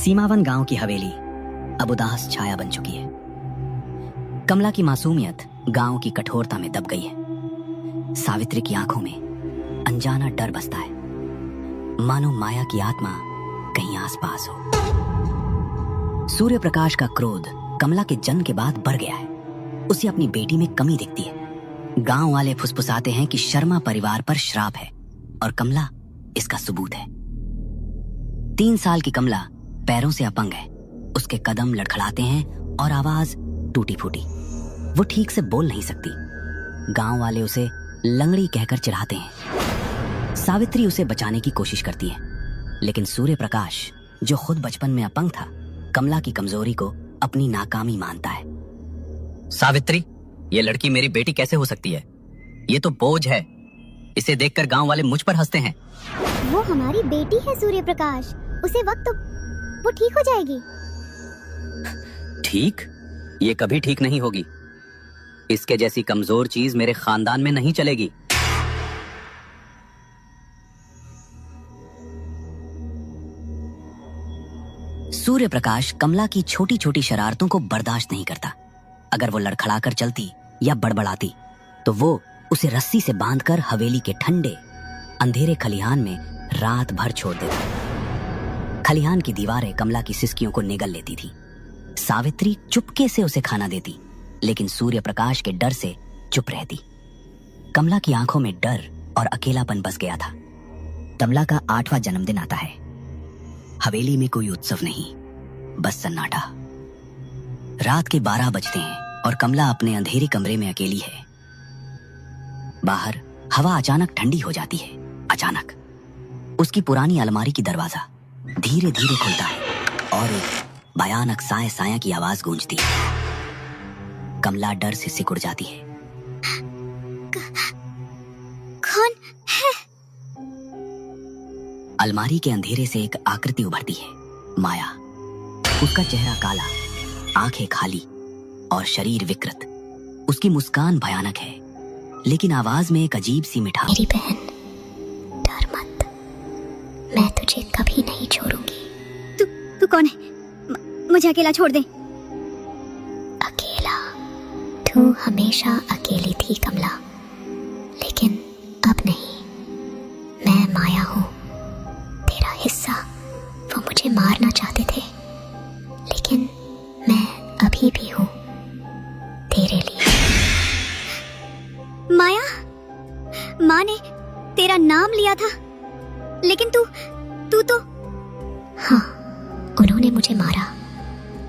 सीमावन गांव की हवेली अब उदास छाया बन चुकी है। कमला की मासूमियत गांव की कठोरता में दब गई है। सावित्री की आंखों में अनजाना डर बसता है, मानो माया की आत्मा कहीं आसपास हो। सूर्य प्रकाश का क्रोध कमला के जन्म के बाद बढ़ गया है। उसे अपनी बेटी में कमी दिखती है। गांव वाले फुसफुसाते हैं कि शर्मा परिवार पर श्राप है और कमला इसका सबूत है। 3 साल की कमला पैरों से अपंग है। उसके कदम लड़खड़ाते हैं और आवाज टूटी फूटी। वो ठीक से बोल नहीं सकती। गांव वाले उसे लंगड़ी कहकर चिढ़ाते हैं। सावित्री उसे बचाने की कोशिश करती है, लेकिन सूर्य प्रकाश, जो खुद बचपन में अपंग था, कमला की कमजोरी को अपनी नाकामी मानता है। सावित्री, ये लड़की मेरी बेटी कैसे हो सकती है? ये तो बोझ है। इसे देखकर गांव वाले मुझ पर हंसते हैं। वो हमारी बेटी है सूर्य प्रकाश। उसे वक्त तो वो ठीक हो जाएगी। ठीक? ये कभी ठीक नहीं होगी। इसके जैसी कमजोर चीज मेरे खानदान में नहीं चलेगी। सूर्य प्रकाश कमला की छोटी छोटी शरारतों को बर्दाश्त नहीं करता। अगर वो लड़खड़ाकर चलती या बड़बड़ाती तो वो उसे रस्सी से बांधकर हवेली के ठंडे अंधेरे खलिहान में रात भर छोड़ देता। खलिहान की दीवारें कमला की सिसकियों को निगल लेती थी। सावित्री चुपके से उसे खाना देती, लेकिन सूर्य प्रकाश के डर से चुप रहती। कमला की आंखों में डर और अकेलापन बस गया था। कमला का 8वां जन्मदिन आता है। हवेली में कोई उत्सव नहीं, बस सन्नाटा। रात के 12 बजते हैं और कमला अपने अंधेरे कमरे में अकेली है। बाहर हवा अचानक ठंडी हो जाती है। अचानक उसकी पुरानी अलमारी की दरवाजा धीरे धीरे खुलता है और एक भयानक साए साया की आवाज गूंजती है। कमला डर से सिकुड़ जाती है। कौन है? अलमारी के अंधेरे से एक आकृति उभरती है। माया। उसका चेहरा काला, आंखें खाली और शरीर विकृत। उसकी मुस्कान भयानक है, लेकिन आवाज में एक अजीब सी मिठास। मेरी बहन, डर मत, मैं तुझे कभी नहीं छोड़ूंगी। तू कौन है? मुझे अकेला छोड़ दे। अकेला? तू हमेशा अकेली थी कमला, लेकिन अब नहीं। मैं माया हूँ, तेरा हिस्सा। वो मुझे मारना चाहते थे, लेकिन मैं अभी भी हूँ तेरे लिए। माया, माँ ने तेरा नाम लिया था, लेकिन तू तो। हाँ, उन्होंने मुझे मारा,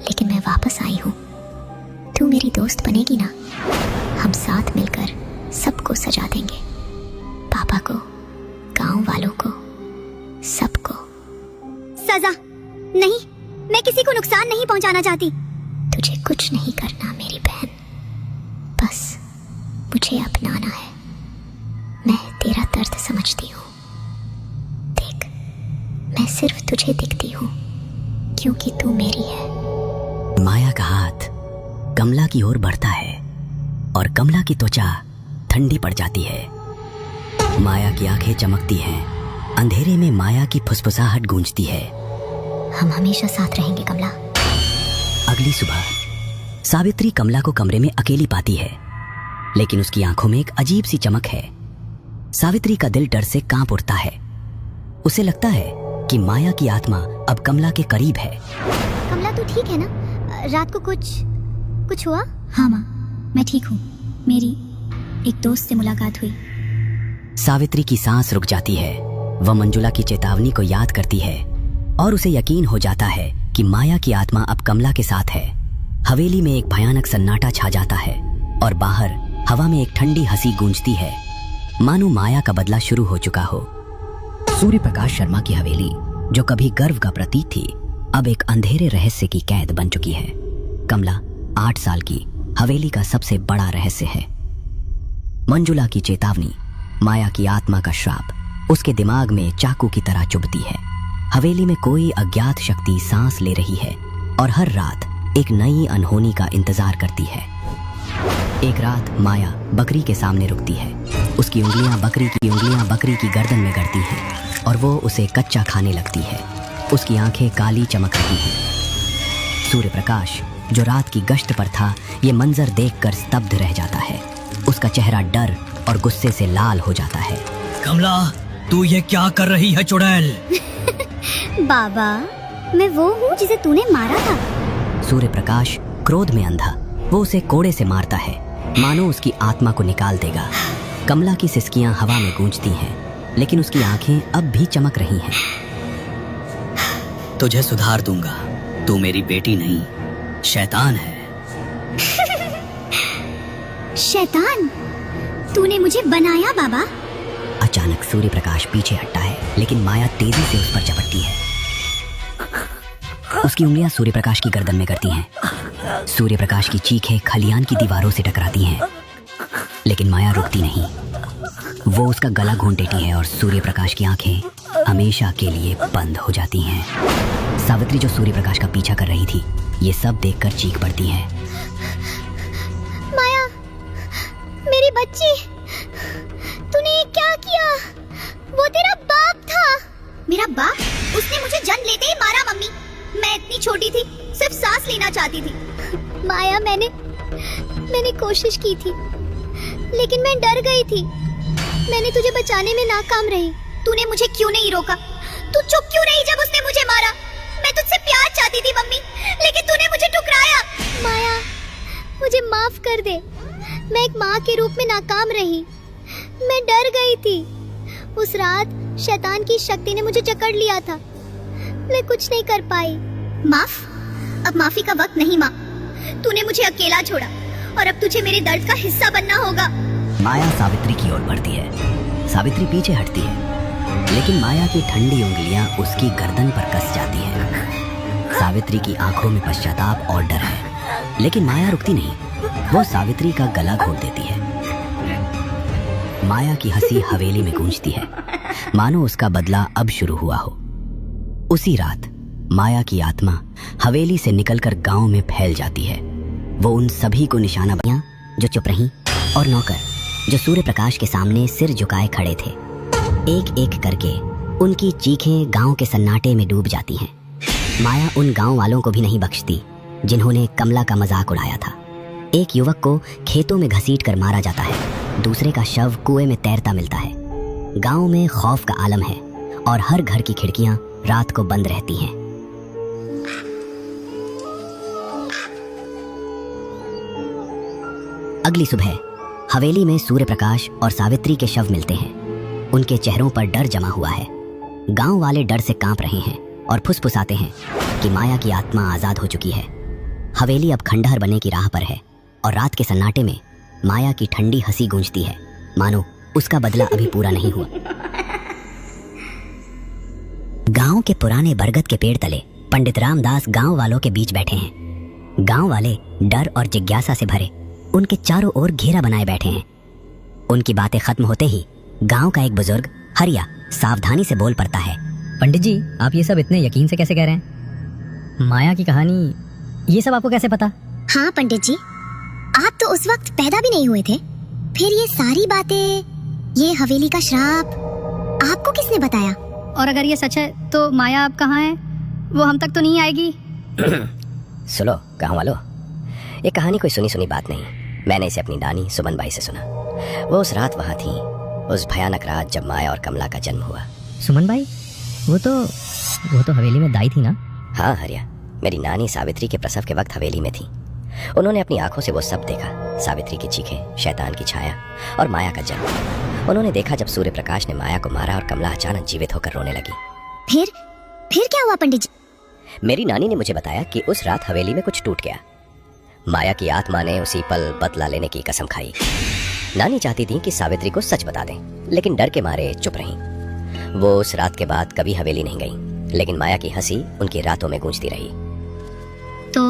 लेकिन मैं वापस आई हूँ। तू मेरी दोस्त बनेगी ना? हम साथ मिलकर सबको सजा देंगे। पापा को, गांव वालों को, सबको। सजा नहीं, मैं किसी को नुकसान नहीं पहुंचाना चाहती। तुझे कुछ नहीं करना मेरी बहन, बस मुझे अपनाना है। मैं तेरा दर्द समझती हूँ। देख, मैं सिर्फ तुझे दिखती हूँ क्योंकि तू मेरी है। माया का हाथ कमला की ओर बढ़ता है और कमला की त्वचा ठंडी पड़ जाती है। माया की आंखें चमकती हैं। अंधेरे में माया की फुसफुसाहट गूंजती है। हम हमेशा साथ रहेंगे कमला। अगली सुबह सावित्री कमला को कमरे में अकेली पाती है, लेकिन उसकी आंखों में एक अजीब सी चमक है। सावित्री का दिल डर से कांप उठता है। उसे लगता है कि माया की आत्मा अब कमला के करीब है। कमला, तू ठीक है ना? रात को कुछ हुआ? हाँ माँ, मैं ठीक हूँ। मेरी एक दोस्त से मुलाकात हुई। सावित्री की सांस रुक जाती है। वह मंजुला की चेतावनी को याद करती है और उसे यकीन हो जाता है कि माया की आत्मा अब कमला के साथ है। हवेली में एक भयानक सन्नाटा छा जाता है और बाहर हवा में एक ठंडी हंसी गूंजती है, मानो माया का बदला शुरू हो चुका हो। सूर्य प्रकाश शर्मा की हवेली, जो कभी गर्व का प्रतीक थी, अब एक अंधेरे रहस्य की कैद बन चुकी है। कमला 8 साल की हवेली का सबसे बड़ा रहस्य है। मंजुला की चेतावनी, माया की आत्मा का श्राप उसके दिमाग में चाकू की तरह चुभती है। हवेली में कोई अज्ञात शक्ति सांस ले रही है और हर रात एक नई अनहोनी का इंतजार करती है। एक रात माया बकरी के सामने रुकती है। उसकी उंगलियां बकरी की गर्दन में गड़ती हैं और वो उसे कच्चा खाने लगती है। उसकी आंखें काली चमक रही हैं। सूर्य प्रकाश जो रात की गश्त पर था, ये मंजर देखकर स्तब्ध रह जाता है। उसका चेहरा डर और गुस्से से लाल हो जाता है। कमला, तू ये क्या कर रही है चुड़ैल? बाबा, मैं वो हूँ जिसे तूने मारा था। सूर्य प्रकाश क्रोध में अंधा वो उसे कोड़े से मारता है, मानो उसकी आत्मा को निकाल देगा। कमला की सिसकियां हवा में गूंजती हैं, लेकिन उसकी आंखें अब भी चमक रही हैं। तुझे सुधार दूंगा। तू मेरी बेटी नहीं, शैतान है। शैतान? तूने मुझे बनाया बाबा? अचानक सूर्य प्रकाश पीछे हटता है, लेकिन माया तेजी से उस पर झपटती है। उसकी उंगलियां सूर्य प्रकाश की गर्दन में करती हैं। सूर्य प्रकाश की चीखें खलियान की दीवारों से टकराती हैं, लेकिन माया रुकती नहीं। वो उसका गला घोंट देती है और सूर्य प्रकाश की आंखें हमेशा के लिए बंद हो जाती हैं। सावित्री जो सूर्य प्रकाश का पीछा कर रही थी, ये सब देखकर चीख पड़ती है। माया, मेरी बच्ची, तूने ये क्या किया? वो तेरा बाप था। मेरा बाप? उसने मुझे जन्म लेते ही मारा मम्मी। मैं इतनी छोटी थी, सिर्फ सांस लेना चाहती थी। माया, मैंने कोशिश की थी, लेकिन मैं डर गई थी। मैंने तुझे बचाने में नाकाम रही। तूने मुझे क्यों नहीं रोका? तू चुप क्यों रही जब उसने मुझे मारा? मैं तुझसे प्यार चाहती थी मम्मी, लेकिन तूने मुझे ठुकराया। माया, मुझे माफ कर दे। मैं एक माँ के रूप में नाकाम रही। मैं डर गई थी। उस रात शैतान की शक्ति ने मुझे जकड़ लिया था। मैं कुछ नहीं कर पाई। माफ? अब माफी का वक्त नहीं माँ। तूने मुझे अकेला छोड़ा और अब तुझे मेरे दर्द का हिस्सा बनना होगा। माया सावित्री की ओर बढ़ती है। सावित्री पीछे हटती है, लेकिन माया की ठंडी उंगलियां उसकी गर्दन पर कस जाती हैं। सावित्री की आंखों में पश्चाताप और डर है, लेकिन माया रुकती नहीं। वो सावित्री का गला घोंट देती है। माया की हंसी हवेली में गूंजती है, मानो उसका बदला अब शुरू हुआ हो। उसी रात माया की आत्मा हवेली से निकलकर गांव में फैल जाती है। वो उन सभी को निशाना बनाया जो चुप रहीं, और नौकर जो सूर्य प्रकाश के सामने सिर झुकाए खड़े थे। एक एक करके उनकी चीखें गांव के सन्नाटे में डूब जाती हैं। माया उन गांव वालों को भी नहीं बख्शती जिन्होंने कमला का मजाक उड़ाया था। एक युवक को खेतों में घसीट कर मारा जाता है, दूसरे का शव कुएं में तैरता मिलता है। गांव में खौफ का आलम है और हर घर की खिड़कियां रात को बंद रहती हैं। अगली सुबह हवेली में सूर्य प्रकाश और सावित्री के शव मिलते हैं। उनके चेहरों पर डर जमा हुआ है। गांव वाले डर से कांप रहे हैं और फुसफुसाते हैं कि माया की आत्मा आजाद हो चुकी है। हवेली अब खंडहर बनने की राह पर है और रात के सन्नाटे में माया की ठंडी हंसी गूंजती है, मानो उसका बदला अभी पूरा नहीं हुआ। गांव के पुराने बरगद के पेड़ तले पंडित रामदास गांव वालों के बीच बैठे हैं। गांव वाले डर और जिज्ञासा से भरे उनके चारों ओर घेरा बनाए बैठे हैं। उनकी बातें खत्म होते ही गांव का एक बुजुर्ग हरिया सावधानी से बोल पड़ता है। पंडित जी, आप ये सब इतने यकीन से कैसे कह रहे हैं? माया की कहानी, ये सब आपको कैसे पता? हाँ पंडित जी, आप तो उस वक्त पैदा भी नहीं हुए थे। फिर ये सारी बातें, ये हवेली का श्राप, आपको किसने बताया? और अगर ये सच है तो माया अब कहाँ है? वो हम तक तो नहीं आएगी। सुनो गाँव वालों, ये कहानी कोई सुनी सुनी बात नहीं। मैंने इसे अपनी नानी सुमन बाई से सुना। वो उस रात वहाँ थी, उस भयानक रात जब माया और कमला का जन्म हुआ। सुमन भाई? वो तो हवेली में दाई थी ना? हाँ हरिया, मेरी नानी सावित्री के प्रसव के वक्त हवेली में थी। उन्होंने अपनी आंखों से वो सब देखा, सावित्री की चीखें, शैतान की छाया और माया का जन्म। उन्होंने देखा जब सूर्य प्रकाश ने माया को मारा और कमला अचानक जीवित होकर रोने लगी। फिर क्या हुआ पंडित जी? मेरी नानी ने मुझे बताया कि उस रात हवेली में कुछ टूट गया। माया की आत्मा ने उसी पल बदला लेने की कसम खाई। नानी चाहती थी कि सावित्री को सच बता दें, लेकिन डर के मारे चुप रहीं। वो उस रात के बाद कभी हवेली नहीं गई, लेकिन माया की हंसी उनकी रातों में गूंजती रही। तो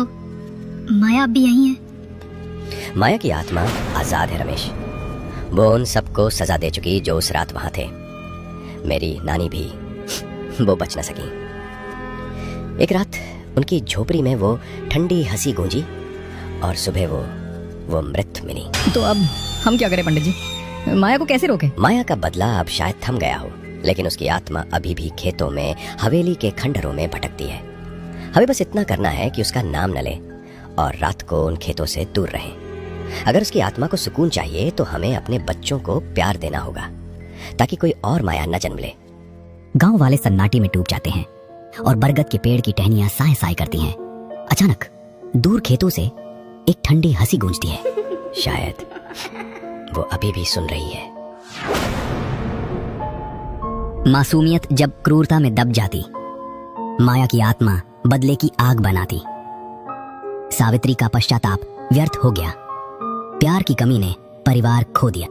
माया अब भी यहीं है? माया की आत्मा आजाद है रमेश। वो उन सबको सजा दे चुकी जो उस रात वहां थे। मेरी नानी भी वो बच न सकी। एक रात उनकी झोपड़ी में वो ठंडी हंसी गूंजी और सुबह वो मृत मिली। तो अब हम क्या करें पंडित जी? माया को कैसे रोकें? माया का बदला अब शायद थम गया हो, लेकिन उसकी आत्मा अभी भी खेतों में हवेली के खंडरों में भटकती है। हमें बस इतना करना है कि उसका नाम न ले और रात को उन खेतों से दूर रहें। अगर उसकी आत्मा को सुकून चाहिए तो हमें अपने बच्चों को प्यार देना होगा ताकि कोई और माया न जन्म ले। गांव वाले सन्नाटे में डूब जाते हैं और बरगद के पेड़ की टहनियां साए साए करती हैं। अचानक दूर खेतों से एक ठंडी हंसी गूंजती है। शायद वो अभी भी सुन रही है। मासूमियत जब क्रूरता में दब जाती, माया की आत्मा बदले की आग बनाती। सावित्री का पश्चाताप व्यर्थ हो गया। प्यार की कमी ने परिवार खो दिया।